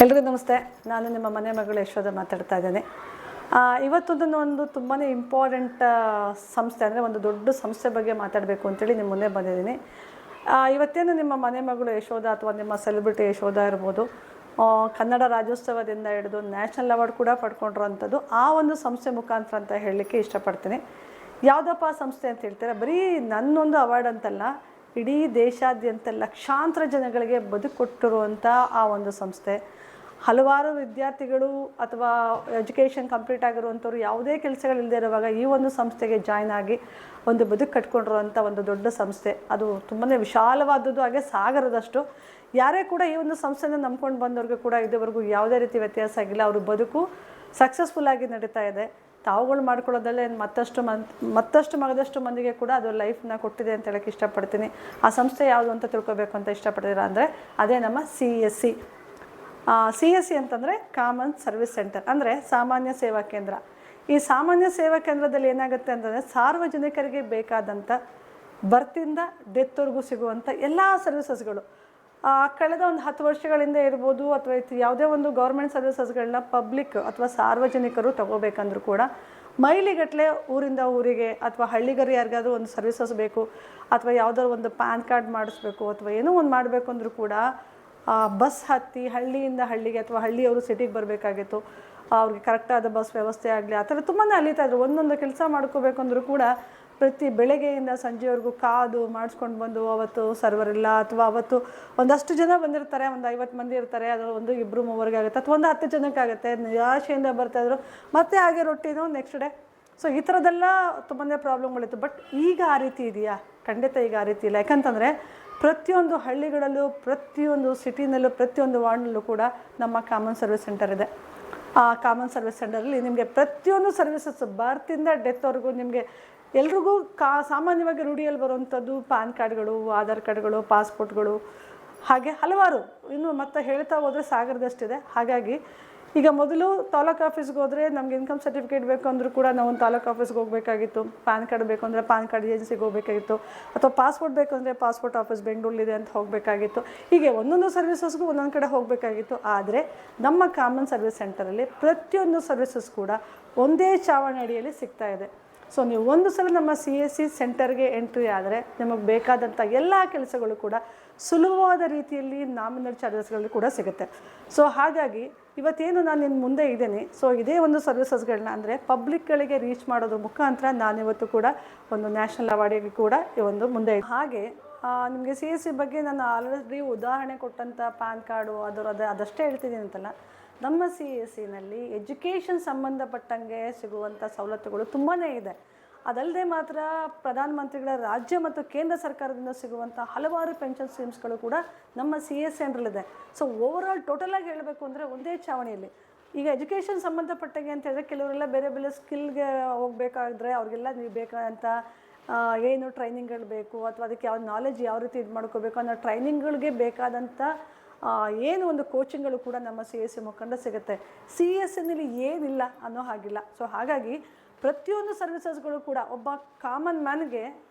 ಎಲ್ರಿಗೂ ನಮಸ್ತೆ. ನಾನು ನಿಮ್ಮ ಮನೆ ಮಗಳು ಯಶೋಧ ಮಾತಾಡ್ತಾ ಇದ್ದೇನೆ. ಇವತ್ತೊಂದು ತುಂಬಾ ಇಂಪಾರ್ಟೆಂಟ್ ಸಂಸ್ಥೆ, ಅಂದರೆ ಒಂದು ದೊಡ್ಡ ಸಂಸ್ಥೆ ಬಗ್ಗೆ ಮಾತಾಡಬೇಕು ಅಂತೇಳಿ ನಿಮ್ಮ ಮುಂದೆ ಬಂದಿದ್ದೀನಿ. ಇವತ್ತೇನು ನಿಮ್ಮ ಮನೆ ಮಗಳು ಯಶೋಧ ಅಥವಾ ನಿಮ್ಮ ಸೆಲೆಬ್ರಿಟಿ ಯಶೋಧ ಇರ್ಬೋದು, ಕನ್ನಡ ರಾಜ್ಯೋತ್ಸವದಿಂದ ಹಿಡಿದು ನ್ಯಾಷನಲ್ ಅವಾರ್ಡ್ ಕೂಡ ಪಡ್ಕೊಂಡಿರೋವಂಥದ್ದು ಆ ಒಂದು ಸಂಸ್ಥೆ ಮುಖಾಂತರ ಅಂತ ಹೇಳಲಿಕ್ಕೆ ಇಷ್ಟಪಡ್ತೀನಿ. ಯಾವುದಪ್ಪ ಸಂಸ್ಥೆ ಅಂತ ಹೇಳ್ತಾರೆ, ಬರೀ ನನ್ನೊಂದು ಅವಾರ್ಡ್ ಅಂತಲ್ಲ, ಇಡೀ ದೇಶಾದ್ಯಂತ ಲಕ್ಷಾಂತರ ಜನಗಳಿಗೆ ಬದುಕೊಟ್ಟಿರುವಂಥ ಆ ಒಂದು ಸಂಸ್ಥೆ. ಹಲವಾರು ವಿದ್ಯಾರ್ಥಿಗಳು ಅಥವಾ ಎಜುಕೇಷನ್ ಕಂಪ್ಲೀಟ್ ಆಗಿರುವಂಥವ್ರು ಯಾವುದೇ ಕೆಲಸಗಳಿಲ್ಲದೆ ಇರುವಾಗ ಈ ಒಂದು ಸಂಸ್ಥೆಗೆ ಜಾಯ್ನ್ ಆಗಿ ಒಂದು ಬದುಕು ಕಟ್ಕೊಂಡಿರುವಂಥ ಒಂದು ದೊಡ್ಡ ಸಂಸ್ಥೆ. ಅದು ತುಂಬಾ ವಿಶಾಲವಾದದ್ದು, ಹಾಗೆ ಸಾಗರದಷ್ಟು. ಯಾರೇ ಕೂಡ ಈ ಒಂದು ಸಂಸ್ಥೆನ ನಂಬ್ಕೊಂಡು ಬಂದವ್ರಿಗೂ ಕೂಡ ಇದುವರೆಗೂ ಯಾವುದೇ ರೀತಿ ವ್ಯತ್ಯಾಸ ಆಗಿಲ್ಲ. ಅವರು ಬದುಕು ಸಕ್ಸಸ್ಫುಲ್ಲಾಗಿ ನಡೀತಾ ಇದೆ. ತಾವುಗಳು ಮಾಡ್ಕೊಳ್ಳೋದಲ್ಲೇ ಮತ್ತಷ್ಟು ಮಗದಷ್ಟು ಮಂದಿಗೆ ಕೂಡ ಅದು ಲೈಫ್ನ ಕೊಟ್ಟಿದೆ ಅಂತ ಹೇಳೋಕ್ಕೆ ಇಷ್ಟಪಡ್ತೀನಿ. ಆ ಸಂಸ್ಥೆ ಯಾವುದು ಅಂತ ತಿಳ್ಕೊಬೇಕು ಅಂತ ಇಷ್ಟಪಡ್ತೀರಾ ಅಂದರೆ ಅದೇ ನಮ್ಮ CSC. CSC ಅಂತಂದರೆ ಕಾಮನ್ ಸರ್ವಿಸ್ ಸೆಂಟರ್, ಅಂದರೆ ಸಾಮಾನ್ಯ ಸೇವಾ ಕೇಂದ್ರ. ಈ ಸಾಮಾನ್ಯ ಸೇವಾ ಕೇಂದ್ರದಲ್ಲಿ ಏನಾಗುತ್ತೆ ಅಂತಂದರೆ ಸಾರ್ವಜನಿಕರಿಗೆ ಬೇಕಾದಂಥ ಬರ್ತಿಂದ ಡೆತ್ವರೆಗೂ ಸಿಗುವಂಥ ಎಲ್ಲ ಸರ್ವಿಸಸ್ಗಳು ಕಳೆದ ಒಂದು 10 ವರ್ಷಗಳಿಂದ ಇರ್ಬೋದು, ಅಥವಾ ಯಾವುದೇ ಒಂದು ಗೌರ್ಮೆಂಟ್ ಸರ್ವಿಸಸ್ಗಳನ್ನ ಪಬ್ಲಿಕ್ ಅಥವಾ ಸಾರ್ವಜನಿಕರು ತಗೋಬೇಕಂದ್ರೂ ಕೂಡ ಮೈಲಿಗಟ್ಟಲೆ ಊರಿಂದ ಊರಿಗೆ ಅಥವಾ ಹಳ್ಳಿಗರು ಯಾರಿಗಾದ್ರೂ ಒಂದು ಸರ್ವಿಸಸ್ ಬೇಕು, ಅಥವಾ ಯಾವುದಾದ್ರು ಒಂದು ಪ್ಯಾನ್ ಕಾರ್ಡ್ ಮಾಡಿಸ್ಬೇಕು, ಅಥವಾ ಏನೋ ಒಂದು ಮಾಡಬೇಕು ಅಂದರೂ ಕೂಡ ಬಸ್ ಹತ್ತಿ ಹಳ್ಳಿಯಿಂದ ಹಳ್ಳಿಗೆ ಅಥವಾ ಹಳ್ಳಿಯವರು ಸಿಟಿಗೆ ಬರಬೇಕಾಗಿತ್ತು. ಅವ್ರಿಗೆ ಕರೆಕ್ಟಾದ ಬಸ್ ವ್ಯವಸ್ಥೆ ಆಗಲಿ, ಆ ಥರ ತುಂಬಾ ಅಲೀತಾಯಿದ್ರು. ಒಂದೊಂದು ಕೆಲಸ ಮಾಡ್ಕೋಬೇಕು ಅಂದರೂ ಕೂಡ ಪ್ರತಿ ಬೆಳಗ್ಗೆಯಿಂದ ಸಂಜೆವರೆಗೂ ಕಾದು ಮಾಡಿಸ್ಕೊಂಡು ಬಂದು, ಅವತ್ತು ಸರ್ವರ್ ಇಲ್ಲ, ಅಥವಾ ಅವತ್ತು ಒಂದಷ್ಟು ಜನ ಬಂದಿರ್ತಾರೆ, ಒಂದು 50 ಮಂದಿ ಇರ್ತಾರೆ, ಅದರ ಒಂದು 2-3 ಆಗುತ್ತೆ, ಅಥವಾ ಒಂದು 10 ಜನಕ್ಕಾಗುತ್ತೆ. ನಿರಾಶೆಯಿಂದ ಬರ್ತಾಯಿದ್ರು, ಮತ್ತೆ ಹಾಗೆ ರೊಟ್ಟಿನೂ ನೆಕ್ಸ್ಟ್ ಡೇ. ಸೊ ಈ ಥರದ್ದೆಲ್ಲ ತುಂಬಾ ಪ್ರಾಬ್ಲಮ್ಗಳಿತ್ತು. ಬಟ್ ಈಗ ಆ ರೀತಿ ಇದೆಯಾ? ಖಂಡಿತ ಈಗ ಆ ರೀತಿ ಇಲ್ಲ. ಯಾಕಂತಂದರೆ ಪ್ರತಿಯೊಂದು ಹಳ್ಳಿಗಳಲ್ಲೂ, ಪ್ರತಿಯೊಂದು ಸಿಟಿನಲ್ಲೂ, ಪ್ರತಿಯೊಂದು ವಾರ್ಡ್ನಲ್ಲೂ ಕೂಡ ನಮ್ಮ ಕಾಮನ್ ಸರ್ವಿಸ್ ಸೆಂಟರ್ ಇದೆ. ಆ ಕಾಮನ್ ಸರ್ವಿಸ್ ಸೆಂಟರಲ್ಲಿ ನಿಮಗೆ ಪ್ರತಿಯೊಂದು ಸರ್ವಿಸಸ್ ಬರ್ತಿಂದ ಡೆತ್ವರೆಗೂ ನಿಮಗೆ ಎಲ್ರಿಗೂ ಸಾಮಾನ್ಯವಾಗಿ ರೂಢಿಯಲ್ಲಿ ಬರುವಂಥದ್ದು ಪ್ಯಾನ್ ಕಾರ್ಡ್ಗಳು, ಆಧಾರ್ ಕಾರ್ಡ್ಗಳು, ಪಾಸ್ಪೋರ್ಟ್ಗಳು, ಹಾಗೆ ಹಲವಾರು ಇನ್ನು ಮತ್ತೆ ಹೇಳ್ತಾ ಹೋದರೆ ಸಾಗರದಷ್ಟಿದೆ. ಹಾಗಾಗಿ ಈಗ ಮೊದಲು ತಾಲೂಕು ಆಫೀಸ್ಗೆ ಹೋದರೆ ನಮ್ಗೆ ಇನ್ಕಮ್ ಸರ್ಟಿಫಿಕೇಟ್ ಬೇಕು ಅಂದರೂ ಕೂಡ ನಾವು ಒಂದು ತಾಲೂಕು ಆಫೀಸ್ಗೆ ಹೋಗಬೇಕಾಗಿತ್ತು. ಪ್ಯಾನ್ ಕಾರ್ಡ್ ಬೇಕು ಅಂದರೆ ಪ್ಯಾನ್ ಕಾರ್ಡ್ ಏಜೆನ್ಸಿಗೆ ಹೋಗಬೇಕಾಗಿತ್ತು, ಅಥವಾ ಪಾಸ್ಪೋರ್ಟ್ ಬೇಕು ಅಂದರೆ ಪಾಸ್ಪೋರ್ಟ್ ಆಫೀಸ್ ಬೆಂಗಳೂರಿದೆ ಅಂತ ಹೋಗಬೇಕಾಗಿತ್ತು. ಹೀಗೆ ಒಂದೊಂದು ಸರ್ವಿಸಸ್ಗೂ ಒಂದೊಂದು ಕಡೆ ಹೋಗಬೇಕಾಗಿತ್ತು. ಆದರೆ ನಮ್ಮ ಕಾಮನ್ ಸರ್ವಿಸ್ ಸೆಂಟರಲ್ಲಿ ಪ್ರತಿಯೊಂದು ಸರ್ವಿಸಸ್ ಕೂಡ ಒಂದೇ ಚಾವಣಿ ಅಡಿಯಲ್ಲಿ ಸಿಗ್ತಾ ಇದೆ. ಸೊ ನೀವು ಒಂದು ಸಲ ನಮ್ಮ CSC ಸೆಂಟರ್ಗೆ ಎಂಟ್ರಿ ಆದರೆ ನಿಮಗೆ ಬೇಕಾದಂಥ ಎಲ್ಲ ಕೆಲಸಗಳು ಕೂಡ ಸುಲಭವಾದ ರೀತಿಯಲ್ಲಿ ನಾಮಿನಲ್ ಚಾರ್ಜಸ್ಗಳಲ್ಲಿ ಕೂಡ ಸಿಗುತ್ತೆ. ಸೊ ಹಾಗಾಗಿ ಇವತ್ತೇನು ನಾನು ನಿನ್ನ ಮುಂದೆ ಇದ್ದೀನಿ, ಸೊ ಇದೇ ಒಂದು ಸರ್ವಿಸಸ್ಗಳನ್ನ ಅಂದರೆ ಪಬ್ಲಿಕ್ಗಳಿಗೆ ರೀಚ್ ಮಾಡೋದ್ರ ಮುಖಾಂತರ ನಾನಿವತ್ತು ಕೂಡ ಒಂದು ನ್ಯಾಷನಲ್ ಅವಾರ್ಡಿಗೆ ಕೂಡ ಈ ಒಂದು ಮುಂದೆ. ಹಾಗೆ ನಿಮಗೆ CSC ಬಗ್ಗೆ ನಾನು ಆಲ್ರೆಡಿ ಉದಾಹರಣೆ ಕೊಟ್ಟಂಥ ಪ್ಯಾನ್ ಕಾರ್ಡು ಅದಷ್ಟೇ ಹೇಳ್ತಿದ್ದೀನಿ ಅಂತಲ್ಲ. ನಮ್ಮ CSCನಲ್ಲಿ ಎಜುಕೇಷನ್ ಸಂಬಂಧಪಟ್ಟಂಗೆ ಸಿಗುವಂಥ ಸವಲತ್ತುಗಳು ತುಂಬಾ ಇದೆ. ಅದಲ್ಲದೆ ಮಾತ್ರ ಪ್ರಧಾನಮಂತ್ರಿಗಳ ರಾಜ್ಯ ಮತ್ತು ಕೇಂದ್ರ ಸರ್ಕಾರದಿಂದ ಸಿಗುವಂಥ ಹಲವಾರು ಪೆನ್ಷನ್ ಸ್ಕೀಮ್ಸ್ಗಳು ಕೂಡ ನಮ್ಮ CSC ಸೆಂಟ್ರಲ್ಲಿದೆ. ಸೊ ಓವರಾಲ್ ಟೋಟಲಾಗಿ ಹೇಳಬೇಕು ಅಂದರೆ ಒಂದೇ ಚಾವಣಿಯಲ್ಲಿ ಈಗ ಎಜುಕೇಷನ್ ಸಂಬಂಧಪಟ್ಟಂಗೆ ಅಂತ ಹೇಳಿದ್ರೆ ಕೆಲವರೆಲ್ಲ ಬೇರೆ ಬೇರೆ ಸ್ಕಿಲ್ಗೆ ಹೋಗಬೇಕಾದ್ರೆ ಅವ್ರಿಗೆಲ್ಲ ನೀವು ಬೇಕಾದಂಥ ಏನು ಟ್ರೈನಿಂಗ್ಗಳು ಬೇಕು, ಅಥವಾ ಅದಕ್ಕೆ ಯಾವ ನಾಲೆಜ್ ಯಾವ ರೀತಿ ಇದು ಮಾಡ್ಕೋಬೇಕು ಅನ್ನೋ ಟ್ರೈನಿಂಗ್ಗಳಿಗೆ ಬೇಕಾದಂಥ ಏನು ಒಂದು ಕೋಚಿಂಗ್ಗಳು ಕೂಡ ನಮ್ಮ CSC ಮುಖಂಡ ಸಿಗುತ್ತೆ. CSCನಲ್ಲಿ ಏನಿಲ್ಲ ಅನ್ನೋ ಹಾಗಿಲ್ಲ. ಸೊ ಹಾಗಾಗಿ ಪ್ರತಿಯೊಂದು ಸರ್ವಿಸಸ್ಗಳು ಕೂಡ ಒಬ್ಬ ಕಾಮನ್ ಮ್ಯಾನ್ಗೆ,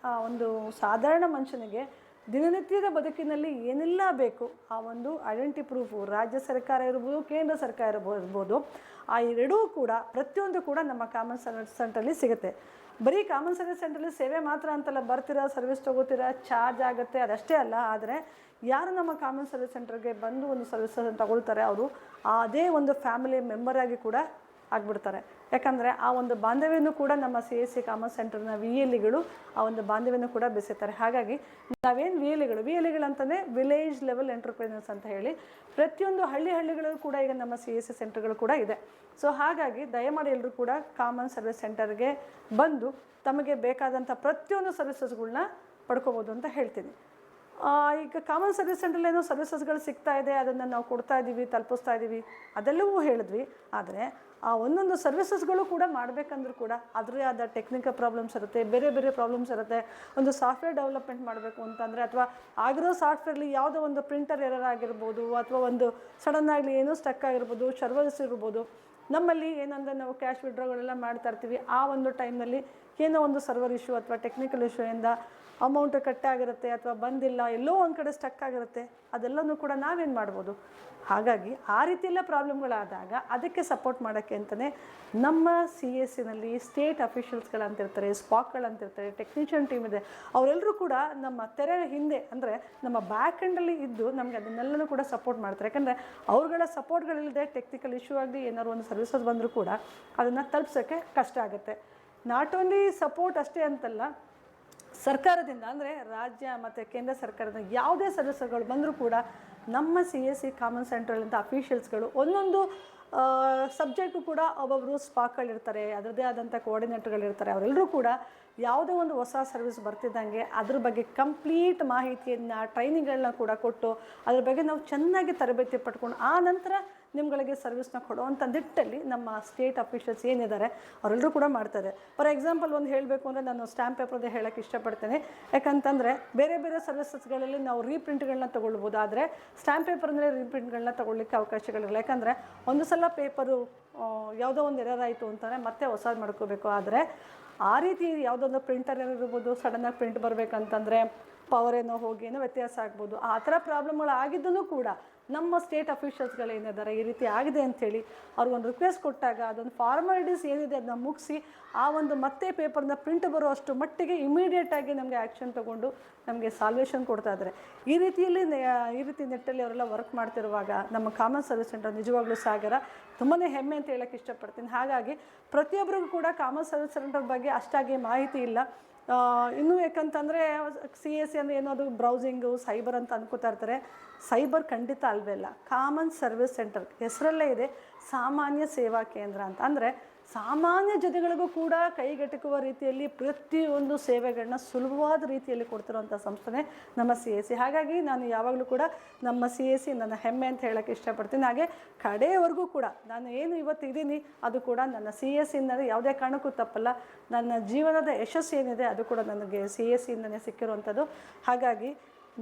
ಒಂದು ಸಾಧಾರಣ ಮನುಷ್ಯನಿಗೆ ದಿನನಿತ್ಯದ ಬದುಕಿನಲ್ಲಿ ಏನೆಲ್ಲ ಬೇಕು ಆ ಒಂದು ಐಡೆಂಟಿ ಪ್ರೂಫು ರಾಜ್ಯ ಸರ್ಕಾರ ಇರ್ಬೋದು, ಕೇಂದ್ರ ಸರ್ಕಾರ ಇರ್ಬೋದು, ಆ ಎರಡೂ ಕೂಡ ಪ್ರತಿಯೊಂದು ಕೂಡ ನಮ್ಮ ಕಾಮನ್ ಸರ್ವಿಸ್ ಸೆಂಟ್ರಲ್ಲಿ ಸಿಗುತ್ತೆ. ಬರೀ ಕಾಮನ್ ಸರ್ವಿಸ್ ಸೆಂಟ್ರಲ್ಲಿ ಸೇವೆ ಮಾತ್ರ ಅಂತಲ್ಲ, ಬರ್ತೀರಾ, ಸರ್ವಿಸ್ ತೊಗೋತೀರಾ, ಚಾರ್ಜ್ ಆಗುತ್ತೆ, ಅದಷ್ಟೇ ಅಲ್ಲ. ಆದರೆ ಯಾರು ನಮ್ಮ ಕಾಮನ್ ಸರ್ವಿಸ್ ಸೆಂಟರ್ಗೆ ಬಂದು ಒಂದು ಸರ್ವಿಸನ್ನು ತಗೊಳ್ತಾರೆ ಅವರು ಅದೇ ಒಂದು ಫ್ಯಾಮಿಲಿ ಮೆಂಬರಾಗಿ ಕೂಡ ಆಗಿಬಿಡ್ತಾರೆ. ಯಾಕಂದರೆ ಆ ಒಂದು ಬಾಂಧವ್ಯನೂ ಕೂಡ ನಮ್ಮ CSC ಕಾಮನ್ ಸೆಂಟರ್ನ VLEಗಳು ಆ ಒಂದು ಬಾಂಧವ್ಯನೂ ಕೂಡ ಬೆಸೆತಾರೆ. ಹಾಗಾಗಿ ನಾವೇನು VLEಗಳು ಅಂತಂದರೆ ವಿಲೇಜ್ ಲೆವೆಲ್ ಎಂಟರ್ಪ್ರೈನರ್ಸ್ ಅಂತ ಹೇಳಿ ಪ್ರತಿಯೊಂದು ಹಳ್ಳಿಗಳಲ್ಲೂ ಕೂಡ ಈಗ ನಮ್ಮ CSC ಸೆಂಟರ್ಗಳು ಕೂಡ ಇದೆ. ಸೊ ಹಾಗಾಗಿ ದಯಮಾಡಿ ಎಲ್ಲರೂ ಕೂಡ ಕಾಮನ್ ಸರ್ವಿಸ್ ಸೆಂಟರ್ಗೆ ಬಂದು ತಮಗೆ ಬೇಕಾದಂಥ ಪ್ರತಿಯೊಂದು ಸರ್ವಿಸಸ್ಗಳನ್ನ ಪಡ್ಕೋಬೋದು ಅಂತ ಹೇಳ್ತೀನಿ. ಈಗ ಕಾಮನ್ ಸರ್ವಿಸ್ ಸೆಂಟ್ರಲ್ಲಿ ಏನೋ ಸರ್ವಿಸಸ್ಗಳು ಸಿಗ್ತಾ ಇದೆ, ಅದನ್ನು ನಾವು ಕೊಡ್ತಾ ಇದ್ದೀವಿ, ತಲುಪಿಸ್ತಾ ಇದ್ದೀವಿ, ಅದೆಲ್ಲವೂ ಹೇಳಿದ್ವಿ. ಆದರೆ ಆ ಒಂದೊಂದು ಸರ್ವಿಸಸ್ಗಳು ಕೂಡ ಮಾಡಬೇಕಂದ್ರೂ ಕೂಡ ಅದರೇ ಆದ ಟೆಕ್ನಿಕಲ್ ಪ್ರಾಬ್ಲಮ್ಸ್ ಇರುತ್ತೆ, ಬೇರೆ ಬೇರೆ ಪ್ರಾಬ್ಲಮ್ಸ್ ಇರುತ್ತೆ. ಒಂದು ಸಾಫ್ಟ್ವೇರ್ ಡೆವಲಪ್ಮೆಂಟ್ ಮಾಡಬೇಕು ಅಂತಂದರೆ, ಅಥವಾ ಆಗಿರೋ ಸಾಫ್ಟ್ವೇರ್ಲಿ ಯಾವುದೋ ಒಂದು ಪ್ರಿಂಟರ್ ಎರರ್ ಆಗಿರ್ಬೋದು, ಅಥವಾ ಒಂದು ಸಡನ್ನಾಗಲಿ ಏನೋ ಸ್ಟಕ್ ಆಗಿರ್ಬೋದು, ಸರ್ವರ್ಸ್ ಇರ್ಬೋದು. ನಮ್ಮಲ್ಲಿ ಏನಂದರೆ ನಾವು ಕ್ಯಾಶ್ ವಿಡ್ರಾಗಳೆಲ್ಲ ಮಾಡ್ತಾ ಇರ್ತೀವಿ. ಆ ಒಂದು ಟೈಮ್ನಲ್ಲಿ ಏನೋ ಒಂದು ಸರ್ವರ್ ಇಶ್ಯೂ ಅಥವಾ ಟೆಕ್ನಿಕಲ್ ಇಶ್ಯೂಯಿಂದ ಅಮೌಂಟ್ ಕಟ್ಟಾಗಿರುತ್ತೆ ಅಥವಾ ಬಂದಿಲ್ಲ, ಎಲ್ಲೋ ಒಂದು ಕಡೆ ಸ್ಟಕ್ ಆಗಿರುತ್ತೆ, ಅದೆಲ್ಲನೂ ಕೂಡ ನಾವೇನು ಮಾಡ್ಬೋದು. ಹಾಗಾಗಿ ಆ ರೀತಿಯೆಲ್ಲ ಪ್ರಾಬ್ಲಮ್ಗಳಾದಾಗ ಅದಕ್ಕೆ ಸಪೋರ್ಟ್ ಮಾಡೋಕ್ಕೆ ಅಂತಲೇ ನಮ್ಮ CSCನಲ್ಲಿ ಸ್ಟೇಟ್ ಅಫಿಷಿಯಲ್ಸ್ಗಳಂತಿರ್ತಾರೆ, ಸ್ಪಾಕ್ಗಳಂತಿರ್ತಾರೆ, ಟೆಕ್ನಿಷಿಯನ್ ಟೀಮ್ ಇದೆ. ಅವರೆಲ್ಲರೂ ಕೂಡ ನಮ್ಮ ತೆರೆ ಹಿಂದೆ ಅಂದರೆ ನಮ್ಮ ಬ್ಯಾಕ್ ಎಂಡಲ್ಲಿ ಇದ್ದು ನಮಗೆ ಅದನ್ನೆಲ್ಲನೂ ಕೂಡ ಸಪೋರ್ಟ್ ಮಾಡ್ತಾರೆ. ಯಾಕಂದರೆ ಅವ್ರುಗಳ ಸಪೋರ್ಟ್ಗಳಿಲ್ಲದೆ ಟೆಕ್ನಿಕಲ್ ಇಶ್ಯೂ ಆಗಲಿ ಏನಾದ್ರು ಒಂದು ಸರ್ವಿಸಸ್ ಬಂದರೂ ಕೂಡ ಅದನ್ನು ತಲುಪ್ಸೋಕ್ಕೆ ಕಷ್ಟ ಆಗುತ್ತೆ. ನಾಟ್ ಓನ್ಲಿ ಸಪೋರ್ಟ್ ಅಷ್ಟೇ ಅಂತಲ್ಲ, ಸರ್ಕಾರದಿಂದ ಅಂದರೆ ರಾಜ್ಯ ಮತ್ತು ಕೇಂದ್ರ ಸರ್ಕಾರದ ಯಾವುದೇ ಸರ್ವಿಸ್ಗಳು ಬಂದರೂ ಕೂಡ ನಮ್ಮ CSC ಕಾಮನ್ ಸೆಂಟ್ರಲ್ಲಿಂದ ಅಫಿಷಿಯಲ್ಸ್ಗಳು ಒಂದೊಂದು ಸಬ್ಜೆಕ್ಟು ಕೂಡ ಒಬ್ಬೊಬ್ಬರು ಸ್ಪಾಕ್ಗಳಿರ್ತಾರೆ, ಅದರದ್ದೇ ಆದಂಥ ಕೋಆರ್ಡಿನೇಟರ್ಗಳಿರ್ತಾರೆ. ಅವರೆಲ್ಲರೂ ಕೂಡ ಯಾವುದೇ ಒಂದು ಹೊಸ ಸರ್ವಿಸ್ ಬರ್ತಿದ್ದಂಗೆ ಅದ್ರ ಬಗ್ಗೆ ಕಂಪ್ಲೀಟ್ ಮಾಹಿತಿಯನ್ನು, ಟ್ರೈನಿಂಗ್ಗಳನ್ನ ಕೂಡ ಕೊಟ್ಟು ಅದ್ರ ಬಗ್ಗೆ ನಾವು ಚೆನ್ನಾಗಿ ತರಬೇತಿ ಪಡ್ಕೊಂಡು ಆ ನಂತರ ನಿಮ್ಗಳಿಗೆ ಸರ್ವಿಸ್ನ ಕೊಡುವಂಥ ನಿಟ್ಟಲ್ಲಿ ನಮ್ಮ ಸ್ಟೇಟ್ ಅಫಿಷಿಯಲ್ಸ್ ಏನಿದ್ದಾರೆ ಅವರೆಲ್ಲರೂ ಕೂಡ ಮಾಡ್ತಾರೆ. ಫಾರ್ ಎಕ್ಸಾಂಪಲ್ ಒಂದು ಹೇಳಬೇಕು ಅಂದರೆ ನಾನು ಸ್ಟ್ಯಾಂಪ್ ಪೇಪರ್ದೇ ಹೇಳೋಕ್ಕೆ ಇಷ್ಟಪಡ್ತೇನೆ. ಯಾಕಂತಂದರೆ ಬೇರೆ ಬೇರೆ ಸರ್ವಿಸಸ್ಗಳಲ್ಲಿ ನಾವು ರೀಪ್ರಿಂಟ್ಗಳನ್ನ ತೊಗೊಳ್ಬೋದು, ಆದರೆ ಸ್ಟ್ಯಾಂಪ್ ಪೇಪರ್ ಅಂದರೆ ರೀಪ್ರಿಂಟ್ಗಳನ್ನ ತೊಗೊಳ್ಲಿಕ್ಕೆ ಅವಕಾಶಗಳಿರಲ್ಲ. ಯಾಕಂದರೆ ಒಂದು ಸಲ ಪೇಪರು ಯಾವುದೋ ಒಂದು ಎರರ್ ಆಯಿತು ಅಂತಂದರೆ ಮತ್ತೆ ಹೊಸದು ಮಾಡ್ಕೋಬೇಕು. ಆದರೆ ಆ ರೀತಿ ಯಾವುದೊಂದು ಪ್ರಿಂಟರ್ ಇರ್ಬೋದು, ಸಡನ್ನಾಗಿ ಪ್ರಿಂಟ್ ಬರಬೇಕಂತಂದರೆ ಪವರ್ ಏನೋ ಹೋಗಿ ಏನೋ ವ್ಯತ್ಯಾಸ ಆಗ್ಬೋದು. ಆ ಥರ ಪ್ರಾಬ್ಲಮ್ಗಳು ಆಗಿದ್ದೂ ಕೂಡ ನಮ್ಮ ಸ್ಟೇಟ್ ಅಫಿಷಿಯಲ್ಸ್ಗಳೇನಿದ್ದಾರೆ ಈ ರೀತಿ ಆಗಿದೆ ಅಂಥೇಳಿ ಅವ್ರಿಗೊಂದು ರಿಕ್ವೆಸ್ಟ್ ಕೊಟ್ಟಾಗ ಅದೊಂದು ಫಾರ್ಮಾಲಿಟೀಸ್ ಏನಿದೆ ಅದನ್ನ ಮುಗಿಸಿ ಆ ಒಂದು ಮತ್ತೆ ಪೇಪರ್ನ ಪ್ರಿಂಟ್ ಬರೋ ಅಷ್ಟು ಮಟ್ಟಿಗೆ ಇಮಿಡಿಯೇಟಾಗಿ ನಮಗೆ ಆ್ಯಕ್ಷನ್ ತೊಗೊಂಡು ನಮಗೆ ಸಾಲ್ವೇಷನ್ ಕೊಡ್ತಾ ಇದ್ದಾರೆ. ಈ ರೀತಿ ನಿಟ್ಟಲ್ಲಿ ಅವರೆಲ್ಲ ವರ್ಕ್ ಮಾಡ್ತಿರುವಾಗ ನಮ್ಮ ಕಾಮನ್ ಸರ್ವಿಸ್ ಸೆಂಟರ್ ನಿಜವಾಗ್ಲೂ ಸಾಗರ ತುಂಬಾ ಹೆಮ್ಮೆ ಅಂತ ಹೇಳೋಕ್ಕೆ ಇಷ್ಟಪಡ್ತೀನಿ. ಹಾಗಾಗಿ ಪ್ರತಿಯೊಬ್ಬರಿಗೂ ಕೂಡ ಕಾಮನ್ ಸರ್ವಿಸ್ ಸೆಂಟರ್ ಬಗ್ಗೆ ಅಷ್ಟಾಗಿ ಮಾಹಿತಿ ಇಲ್ಲ. ಇನ್ನೂ ಯಾಕಂತಂದರೆ CSC ಅಂದರೆ ಏನೋ ಬ್ರೌಸಿಂಗು ಸೈಬರ್ ಅಂತ ಅನ್ಕೋತಾ ಇರ್ತಾರೆ. ಸೈಬರ್ ಖಂಡಿತ ಅಲ್ವೇ ಅಲ್ಲ. ಕಾಮನ್ ಸರ್ವಿಸ್ ಸೆಂಟರ್ ಹೆಸರಲ್ಲೇ ಇದೆ ಸಾಮಾನ್ಯ ಸೇವಾ ಕೇಂದ್ರ ಅಂತ. ಅಂದರೆ ಸಾಮಾನ್ಯ ಜನಗಳಿಗೂ ಕೂಡ ಕೈಗೆಟುಕುವ ರೀತಿಯಲ್ಲಿ ಪ್ರತಿಯೊಂದು ಸೇವೆಗಳನ್ನ ಸುಲಭವಾದ ರೀತಿಯಲ್ಲಿ ಕೊಡ್ತಿರೋಂಥ ಸಂಸ್ಥೆ ನಮ್ಮ CSC. ಹಾಗಾಗಿ ನಾನು ಯಾವಾಗಲೂ ಕೂಡ ನಮ್ಮ CSC ನನ್ನ ಹೆಮ್ಮೆ ಅಂತ ಹೇಳೋಕ್ಕೆ ಇಷ್ಟಪಡ್ತೀನಿ. ಹಾಗೆ ಕಡೆಯವರೆಗೂ ಕೂಡ ನಾನು ಏನು ಇವತ್ತು ಇದ್ದೀನಿ ಅದು ಕೂಡ ನನ್ನ CSCಯಿಂದಲೇ ಯಾವುದೇ ಕಾರಣಕ್ಕೂ ತಪ್ಪಲ್ಲ. ನನ್ನ ಜೀವನದ ಯಶಸ್ಸು ಏನಿದೆ ಅದು ಕೂಡ ನನಗೆ CSCಯಿಂದಲೇ ಸಿಕ್ಕಿರುವಂಥದ್ದು. ಹಾಗಾಗಿ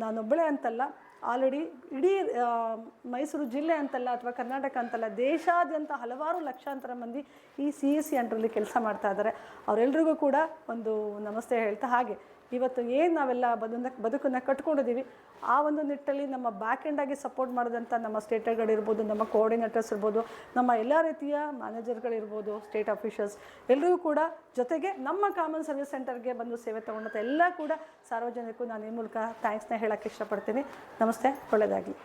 ನಾನೊಬ್ಬಳೇ ಅಂತಲ್ಲ, ಆಲ್ರೆಡಿ ಇಡೀ ಮೈಸೂರು ಜಿಲ್ಲೆ ಅಂತಲ್ಲ ಅಥವಾ ಕರ್ನಾಟಕ ಅಂತಲ್ಲ, ದೇಶಾದ್ಯಂತ ಹಲವಾರು ಲಕ್ಷಾಂತರ ಮಂದಿ ಈ CSC ಅಂಡರಲ್ಲಿ ಕೆಲಸ ಮಾಡ್ತಾ ಇದ್ದಾರೆ. ಅವರೆಲ್ಲರಿಗೂ ಕೂಡ ಒಂದು ನಮಸ್ತೆ ಹೇಳ್ತಾ, ಹಾಗೆ ಇವತ್ತು ಏನು ನಾವೆಲ್ಲ ಬದುಕನ್ನು ಕಟ್ಕೊಂಡಿದ್ದೀವಿ ಆ ಒಂದು ನಿಟ್ಟಲ್ಲಿ ನಮ್ಮ ಬ್ಯಾಕ್ ಎಂಡಾಗಿ ಸಪೋರ್ಟ್ ಮಾಡಿದಂಥ ನಮ್ಮ ಸ್ಟೇಟ್ಗಳಿರ್ಬೋದು, ನಮ್ಮ ಕೋಆರ್ಡಿನೇಟರ್ಸ್ ಇರ್ಬೋದು, ನಮ್ಮ ಎಲ್ಲ ರೀತಿಯ ಮ್ಯಾನೇಜರ್ಗಳಿರ್ಬೋದು, ಸ್ಟೇಟ್ ಅಫಿಷಿಯಲ್ಸ್ ಎಲ್ಲರಿಗೂ ಕೂಡ, ಜೊತೆಗೆ ನಮ್ಮ ಕಾಮನ್ ಸರ್ವಿಸ್ ಸೆಂಟರ್ಗೆ ಬಂದು ಸೇವೆ ತೊಗೊಂಡಂಥ ಎಲ್ಲ ಕೂಡ ಸಾರ್ವಜನಿಕರು ನಾನು ಈ ಮೂಲಕ ಥ್ಯಾಂಕ್ಸ್ನ ಹೇಳೋಕ್ಕೆ ಇಷ್ಟಪಡ್ತೀನಿ. ನಮಸ್ತೆ, ಒಳ್ಳೆಯದಾಗಲಿ.